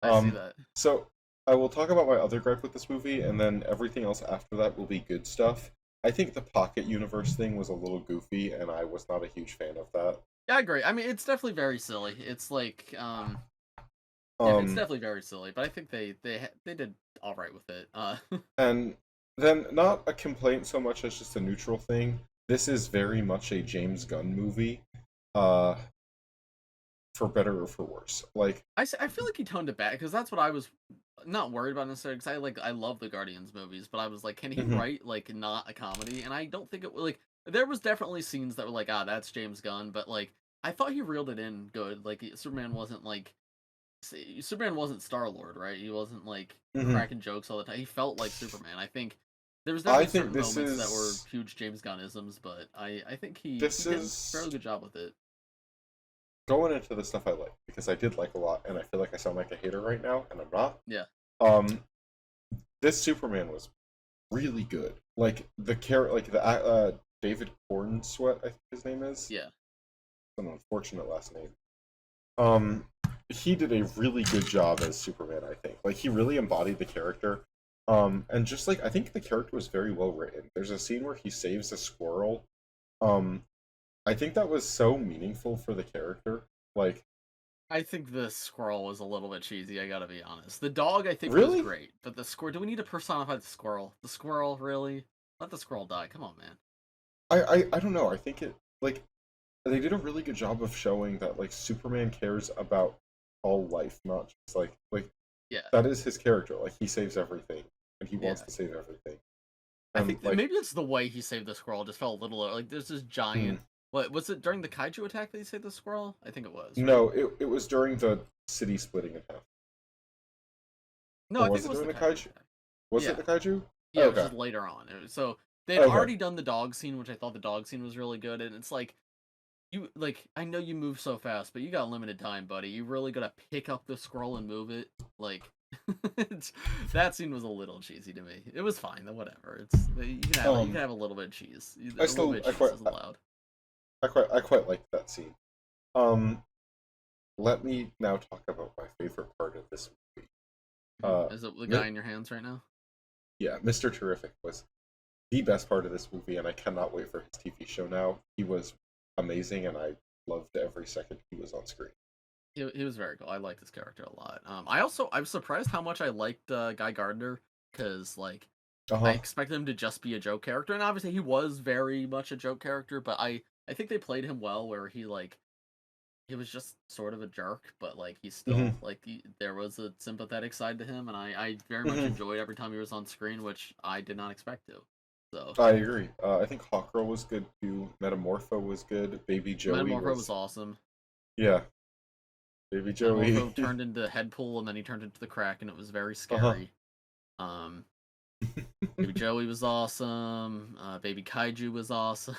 I see Um, that. so I will talk about my other gripe with this movie, and then everything else after that will be good stuff. I think the Pocket Universe thing was a little goofy, and I was not a huge fan of that. Yeah, I agree. I mean, it's definitely very silly. It's like, yeah, it's Um, definitely very silly. But I think they did all right with it. and then not a complaint so much as just a neutral thing. This is very much a James Gunn movie, uh, for better or for worse. Like, I feel like he toned it back because that's what I was not worried about necessarily. Because I love the Guardians movies, but I was like, can he mhm, write like not a comedy? And I don't think it like there was definitely scenes that were like, ah, that's James Gunn, but like I thought he reeled it in good. Like Superman wasn't like Superman wasn't Star Lord, right? He wasn't like mhm. cracking jokes all the time. He felt like Superman. I think there was I definitely think certain this moments that were is huge James Gunnisms, but I think he this did a fairly is good job with it. going into the stuff I like because I did like a lot, and I feel like I sound like a hater right now, and I'm not. Yeah, Um, this Superman was really good. Like the character, like the David Cornsweet, I think his name is. yeah. An unfortunate last name. Um, he did a really good job as Superman. I think, like he really embodied the character. And just like I think the character was very well written. There's a scene where he saves a squirrel. Um, I think that was so meaningful for the character. Like, I think the squirrel was a little bit cheesy, I gotta be honest. The dog, I think, was really, great, but the squirrel. Do we need to personify the squirrel? The squirrel, really? Let the squirrel die. Come on, man. I don't know. I think it like they did a really good job of showing that like Superman cares about all life, not just like Yeah, that is his character. Like he saves everything, and he wants yeah. to save everything. I And think like, maybe it's the way he saved the squirrel. Just felt a little like there's this hmm, giant. What was it during the kaiju attack that he saved the squirrel? I think it was right. no, it was during the city splitting in half, No, or I think was it it was during the the kaiju kaiju? attack. Was it Yeah, the kaiju? yeah. It was Okay, just later on. So they had okay. already done the dog scene, which I thought the dog scene was really good, and it's like you like I know you move so fast, but you got limited time, buddy. You really gotta pick up the scroll and move it. Like that scene was a little cheesy to me. It was fine, though. Whatever. It's you can Um, have a little bit of cheese. I A little still bit of cheese is allowed. I quite liked that scene. Um, Let me now talk about my favorite part of this movie. Is it the Mi- guy in your hands right now? yeah, Mr. Terrific was the best part of this movie, and I cannot wait for his TV show now. He was amazing, and I loved every second he was on screen. He was very cool. I liked his character a lot. I was surprised how much I liked Guy Gardner because like Uh I huh. expected him to just be a joke character, and obviously he was very much a joke character. But I think they played him well, where he was just sort of a jerk, but like he's Hmm. still like there was a sympathetic side to him, and I very much Hmm. enjoyed every time he was on screen, which I did not expect to. So I agree. I think Hawkgirl was good too. Metamorpho was good. Baby Joey Metamorpho was was awesome. yeah. Baby Joey. Metamorpho turned into Headpool, and then he turned into the Kraken. It was very Uh huh. scary. Um, Baby Joey was awesome. Baby Kaiju was awesome.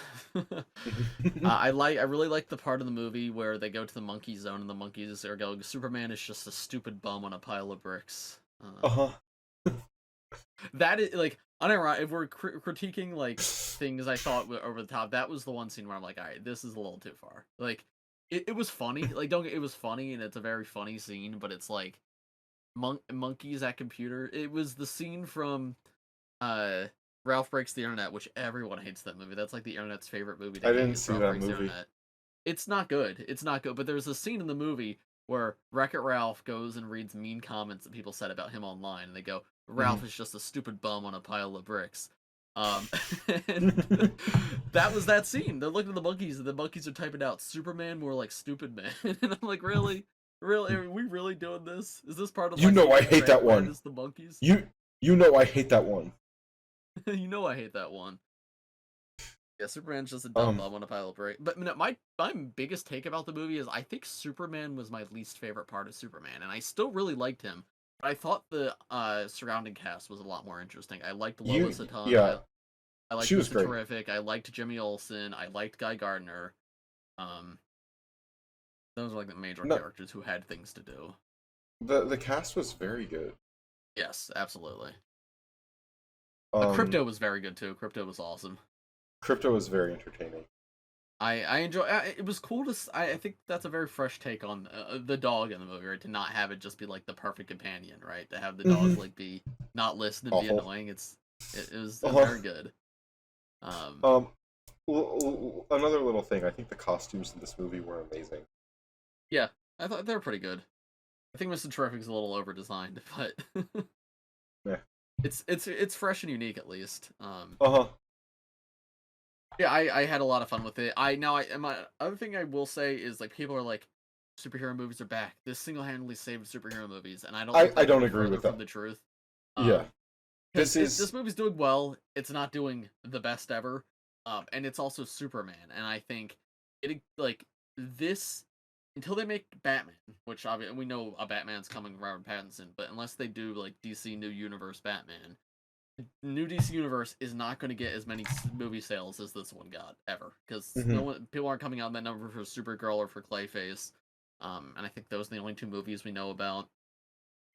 I really like the part of the movie where they go to the monkey zone and the monkeys are going. Superman is just a stupid bum on a pile of bricks. Uh huh. That is like unironic. If we're critiquing like things I thought were over the top, that was the one scene where I'm like, all right, this is a little too far. Like it was funny. Like don't it was funny and it's a very funny scene, but it's like monkeys at computer. It was the scene from uh Ralph Breaks the Internet, which everyone hates that movie. That's like the internet's favorite movie to I hate didn't is see Ralph that Breaks the movie. Internet. It's not good. It's not good. But there's a scene in the movie where Wreck-It Ralph goes and reads mean comments that people said about him online, and they go, "Ralph Hmm. is just a stupid bum on a pile of bricks." Um, and that was that scene. They're looking at the monkeys, and the monkeys are typing out "Superman" more like "Stupid Man," and I'm like, really, really, are we really doing this? Is this part of You my know I making a hate fan that brand? one. Is the monkeys? You you know I hate that one. You know I hate that one. Yeah, Superman's just a dumb Um. bum on a pile of bricks. But no, my biggest take about the movie is I think Superman was my least favorite part of Superman, and I still really liked him. But I thought the surrounding cast was a lot more interesting. I liked Lois a ton. Yeah. I liked She was Mr. great. Terrific. I liked Jimmy Olsen. I liked Guy Gardner. Um, Those are like the major No, characters who had things to do. the cast was very good. Yes, absolutely. Um, Crypto was very good too. Crypto was awesome. Crypto was very entertaining. I enjoy. It was cool to. I think that's a very fresh take on the dog in the movie, right? To not have it just be like the perfect companion, right? To have the dog like be not listen and be Awful. annoying. It was Uh-huh. very good. Um, Um, Another little thing. I think the costumes in this movie were amazing. yeah, I thought they were pretty good. I think Mr. Terrific's a little over designed, but Yeah. it's fresh and unique at least. Uh-huh. Yeah, I had a lot of fun with it. My other thing I will say is like people are like superhero movies are back. This single-handedly saved superhero movies, and I don't think I that could don't be agree further with from that. the truth. Yeah. Because This is this movie's doing well. It's not doing the best ever. And it's also Superman, and I think it like this until they make Batman, which obviously we know a Batman's coming, Robert Pattinson, but unless they do like DC New Universe Batman, New DC Universe is not going to get as many movie sales as this one got ever because mhm. people aren't coming out in that number for Supergirl or for Clayface, and I think those are the only two movies we know about.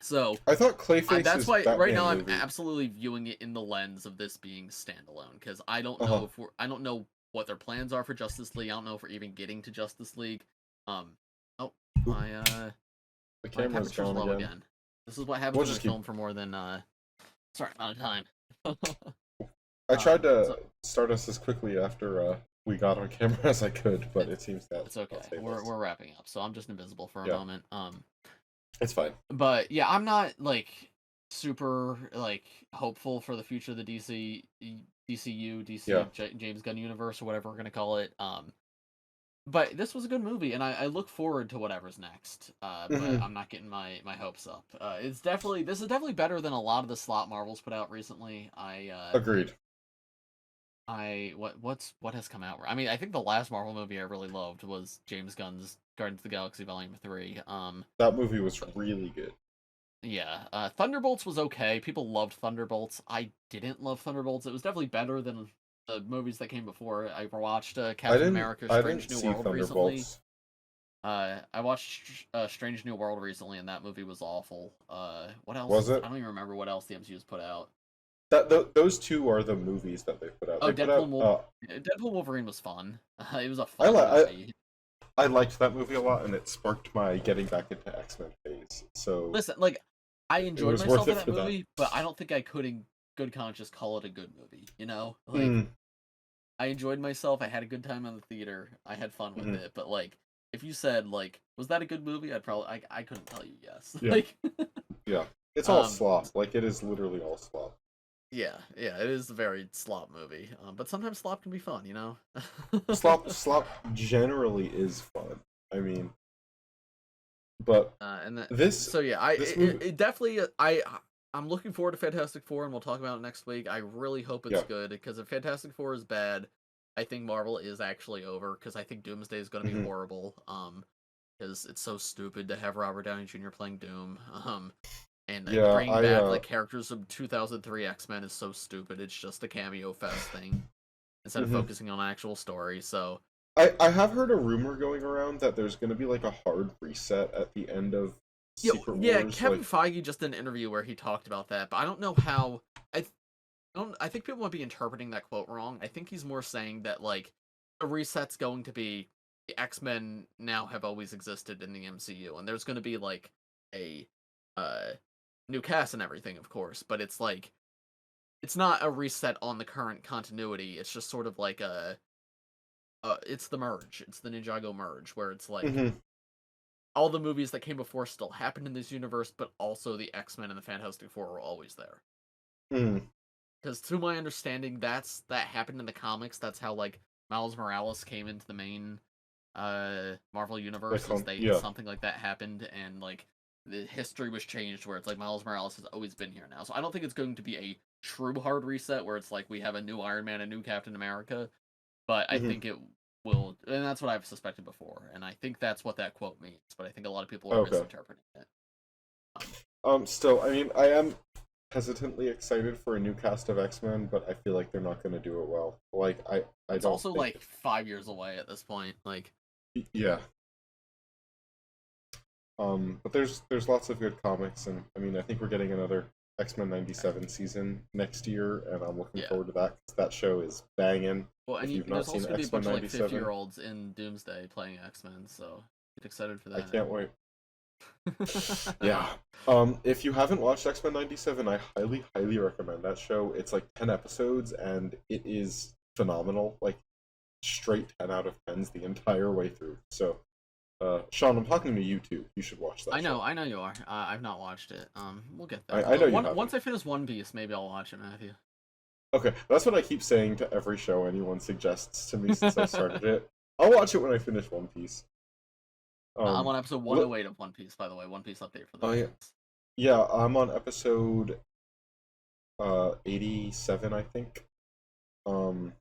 So I thought that's Clayface's why right now Batman I'm movie. absolutely viewing it in the lens of this being standalone because Uh-huh. I don't know what their plans are for Justice League. I don't know if we're even getting to Justice League. Um, oh Oop, the my camera's temperature's gone low again. again. This is what happens We'll when I just keep. film for more than certain amount of time. I tried to So start us as quickly after we got on camera as I could, but it, it seems that it's okay. I'll save us. We're wrapping up, so I'm just invisible for a Yeah, moment. it's fine. But yeah, I'm not like super like hopeful for the future of the DCU, Yeah. James Gunn universe or whatever we're gonna call it. But this was a good movie, and I look forward to whatever's next. But Hmm. I'm not getting my hopes up. It's definitely this is definitely better than a lot of the slot Marvels put out recently. Agreed. What has come out? I mean, I think the last Marvel movie I really loved was James Gunn's Guardians of the Galaxy Volume 3. That movie was really good. Yeah, Thunderbolts was okay. People loved Thunderbolts. I didn't love Thunderbolts. It was definitely better than the movies that came before. I watched Captain America: I Strange didn't New see World recently. Thunderbolts. I watched Strange New World recently, and that movie was awful. What Was else? I it? don't even remember what else the MCU's put out. Those two are the movies that they put out. Oh, They put out. Deadpool Wolverine was fun. It was a I fun li- movie. I liked that movie a lot, and it sparked my getting back into X-Men phase. So Listen, like I it enjoyed was worth myself in it that for that. movie, but I don't think I could in good conscience call it a good movie. You know, like Mm, I enjoyed myself. I had a good time in the theater. I had fun with mhm. it. But like, if you said like, was that a good movie? I couldn't tell you yes. Yeah, Like, yeah. It's all um, slop. Like it is literally all slop. yeah, it is a very slop movie. But sometimes slop can be fun, you know. Slop generally is fun. I mean, but And that this so yeah, this movie, it definitely I'm looking forward to Fantastic Four, and we'll talk about it next week. I really hope it's yeah. good because if Fantastic Four is bad, I think Marvel is actually over because I think Doomsday is going to be Hmm. horrible. Because it's so stupid to have Robert Downey Jr. playing Doom. And like, Yeah, bringing back like characters from 2003 X-Men is so stupid. It's just a cameo fest thing instead of mhm. focusing on an actual story. So I have heard a rumor going around that there's going to be like a hard reset at the end of Secret yeah, Wars. Kevin Like, Feige just did an interview where he talked about that, but I don't know how. I think people might be interpreting that quote wrong. I think he's more saying that like the reset's going to be the X-Men now have always existed in the MCU, and there's going to be like a uh new cast and everything, of course, but it's like it's not a reset on the current continuity. It's just sort of like it's the merge. It's the Ninjago merge where it's like hmm. all the movies that came before still happened in this universe, but also the X-Men and the Fantastic Four were always there. Mm, Because to my understanding, that happened in the comics. That's how like Miles Morales came into the main Marvel universe. Is they yeah. something like that happened, and like the history was changed where it's like Miles Morales has always been here now. So I don't think it's going to be a true hard reset where it's like we have a new Iron Man, a new Captain America. But I Hmm. think it will, and that's what I've suspected before, and I think that's what that quote means. But I think a lot of people are Okay. misinterpreting it. Still, I mean, I am hesitantly excited for a new cast of X-Men, but I feel like they're not going to do it well. Like, I It's don't also think. like 5 years away at this point. Like Yeah. But there's lots of good comics, and I mean I think we're getting another X-Men '97 season next year, and I'm looking Yeah. forward to that 'cause that show is banging. Well, and If you've not there's seen also gonna be a X-Men bunch of like '97, 50-year-olds in Doomsday playing X-Men, so get excited for I that. can't wait. Yeah. If you haven't watched X-Men '97, I highly, highly recommend that show. It's like 10 episodes, and it is phenomenal. Like straight 10 out of 10s the entire way through. So, Sean, I'm talking to you too. You should watch that show. I know you are. I've not watched it. We'll get I, there. I know you Once haven't. I finish One Piece, maybe I'll watch it, Matthew. Okay, that's what I keep saying to every show anyone suggests to me since I started it. I'll watch it when I finish One Piece. I'm Um, on episode li- 108 of One Piece, by the way. One Piece update for the oh yeah, fans. yeah, I'm on episode 87, I think. Um,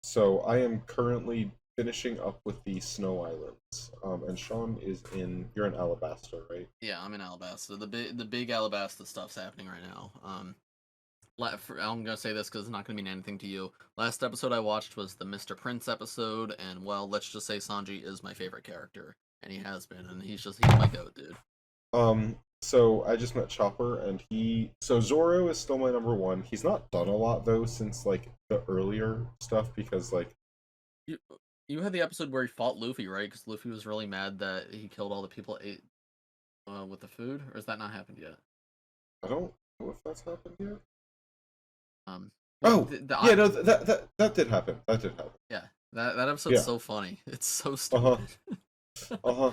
so I am currently finishing up with the Snow Islands. And Sean is you're in Alabasta, right? Yeah, I'm in Alabasta. The big Alabasta stuff's happening right now. I'm gonna say this because it's not gonna mean anything to you. Last episode I watched was the Mr. Prince episode, and well, let's just say Sanji is my favorite character, and he has been, and he's my goat, dude. So I just met Chopper, and so Zoro is still my number one. He's not done a lot though since like the earlier stuff because like You you had the episode where he fought Luffy, right? Because Luffy was really mad that he killed all the people ate with the food, or has that not happened yet? I don't know if that's happened yet. Um, Oh, yeah, no, that did happen. That did happen. yeah, that episode's Yeah. so funny. It's so Uh-huh. stupid. Uh-huh.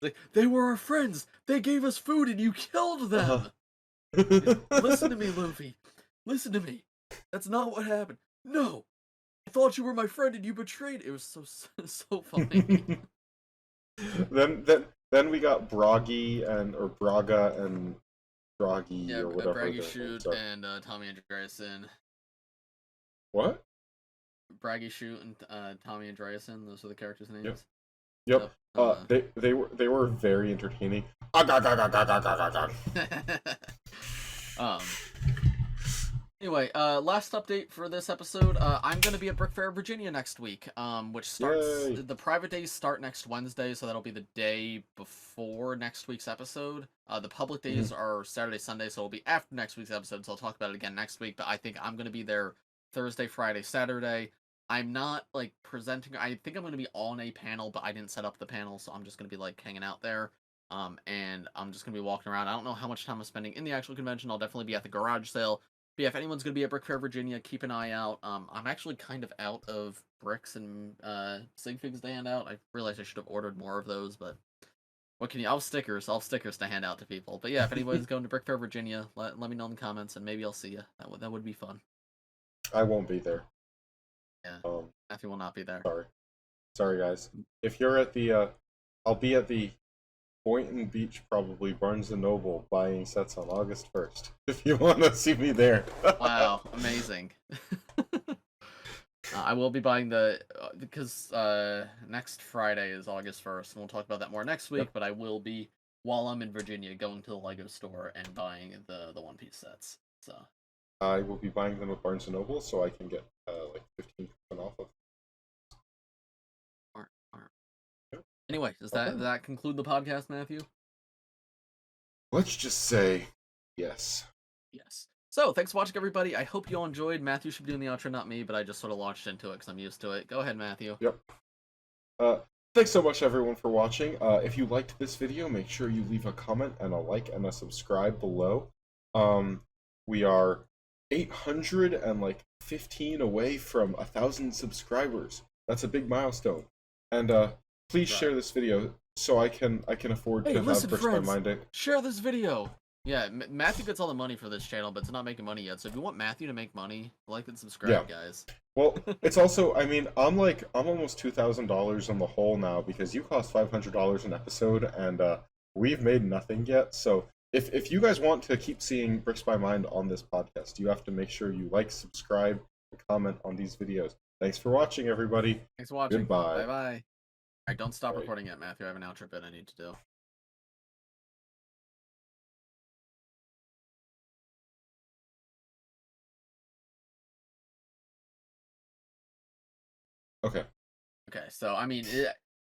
Like, they were our friends. They gave us food, and you killed them. Uh-huh. Listen to me, Luffy. Listen to me. That's not what happened. No, I thought you were my friend, and you betrayed. It was so funny. then we got or Braga and Bragi Yeah, or whatever Braggy their Shoot names are. and Tommy Andreasen. What? Braggy Shoot and Tommy Andreasen. Those are the characters' names. Yep. Yep. They were very entertaining. um. Anyway, last update for this episode. I'm gonna be at Brickfair Virginia next week. Which starts Yay. the private days start next Wednesday, so that'll be the day before next week's episode. The public days are Saturday, Sunday, so it'll be after next week's episode. So I'll talk about it again next week. But I think I'm gonna be there Thursday, Friday, Saturday. I'm not like presenting. I think I'm gonna be on a panel, but I didn't set up the panel, so I'm just gonna be like hanging out there. And I'm just gonna be walking around. I don't know how much time I'm spending in the actual convention. I'll definitely be at the garage sale. But yeah, if anyone's going to be at Brickfair Virginia, keep an eye out. I'm actually kind of out of bricks and sig figs to hand out. I realized I should have ordered more of those, but what can you? I'll have stickers to hand out to people. But yeah, if anybody's going to Brickfair Virginia, let me know in the comments, and maybe I'll see you. That would be fun. I won't be there. Yeah, Matthew will not be there. Sorry, guys. If you're at the, I'll be at the Boynton Beach, probably Barnes & Noble, buying sets on August 1st. If you want to see me there. Wow, amazing. I will be buying because next Friday is August 1st, and we'll talk about that more next week, but I will be, while I'm in Virginia, going to the Lego store and buying the One Piece sets. So I will be buying them at Barnes & Noble, so I can get like 15% off of. Anyway, does that conclude the podcast, Matthew? Let's just say yes. Yes. So, thanks for watching, everybody. I hope you all enjoyed. Matthew should be doing the outro, not me, but I just sort of launched into it because I'm used to it. Go ahead, Matthew. Yep. Thanks so much, everyone, for watching. If you liked this video, make sure you leave a comment and a like and a subscribe below. We are 815 away from 1,000 subscribers. That's a big milestone. And please share this video so I can afford to have Bricks by Mind. Share this video. Yeah, Matthew gets all the money for this channel, but it's not making money yet. So if you want Matthew to make money, like and subscribe, guys. Well, it's also, I mean, I'm almost $2,000 on the whole now because you cost $500 an episode, and we've made nothing yet. So if you guys want to keep seeing Bricks by Mind on this podcast, you have to make sure you like, subscribe, and comment on these videos. Thanks for watching, everybody. Thanks for watching. Goodbye. Bye-bye. Alright, don't stop recording yet, Matthew. I have an outro bit I need to do. Okay. Okay, so, I mean,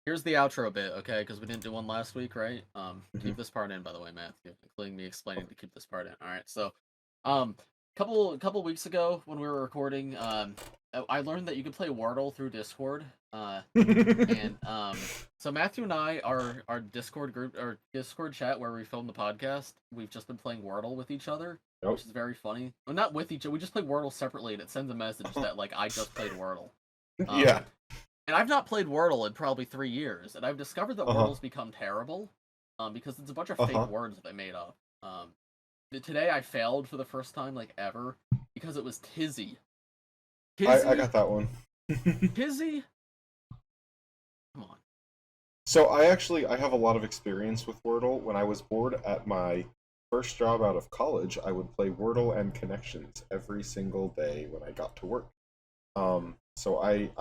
Here's the outro bit, okay? Because we didn't do one last week, right? Keep Mhm. this part in, by the way, Matthew, including me explaining to keep this part in. All right, so, um, couple weeks ago when we were recording, I learned that you can play Wordle through Discord. And so Matthew and I, our Discord group, our Discord chat where we film the podcast, we've just been playing Wordle with each other, which Nope. is very funny. Well, not with each other. We just play Wordle separately, and it sends a message that like I just played Wordle. Yeah. And I've not played Wordle in probably 3 years, and I've discovered that Uh-huh. Wordle's become terrible, because it's a bunch of fake Uh-huh. words that they made up. Today I failed for the first time like ever because it was Tizzy. I Tizzy, got that one. Tizzy. Come on. So I have a lot of experience with Wordle. When I was bored at my first job out of college, I would play Wordle and Connections every single day when I got to work. So I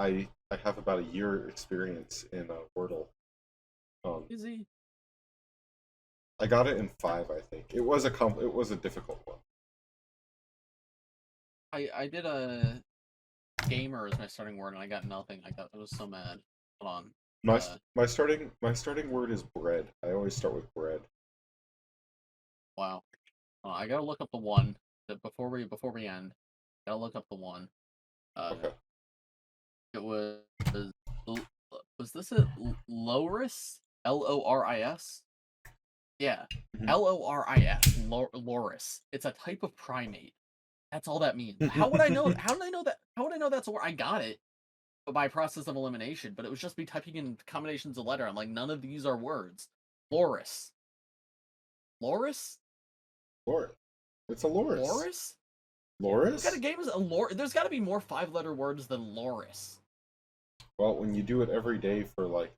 have about a year experience in Wordle. Um, Tizzy. I got it in 5, I think. It was a difficult one. I did a gamer as my starting word, and I got nothing. I was so mad. Hold on. My starting word is bread. I always start with bread. Wow. I gotta look up the one that before we end. Gotta look up the one. Okay. It was this a Loris? Loris? Yeah, Mhm. Loris. Loris. It's a type of primate. That's all that means. How would I know? How did I know that? How would I know that's a word? I got it by process of elimination, but it was just me typing in combinations of letter. I'm like, none of these are words. Loris. Loris? Loris. It's a Loris. Loris? What kind Loris? of game is a Loris? There's got to be more 5-letter words than Loris. Well, when you do it every day for like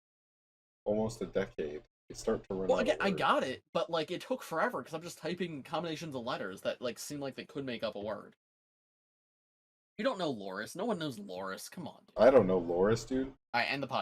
almost a decade, you start to run Well, out again, of I words. got it, but like it took forever because I'm just typing combinations of letters that like seem like they could make up a word. You don't know Loris. No one knows Loris. Come on, dude. I don't know Loris, dude. I end the podcast.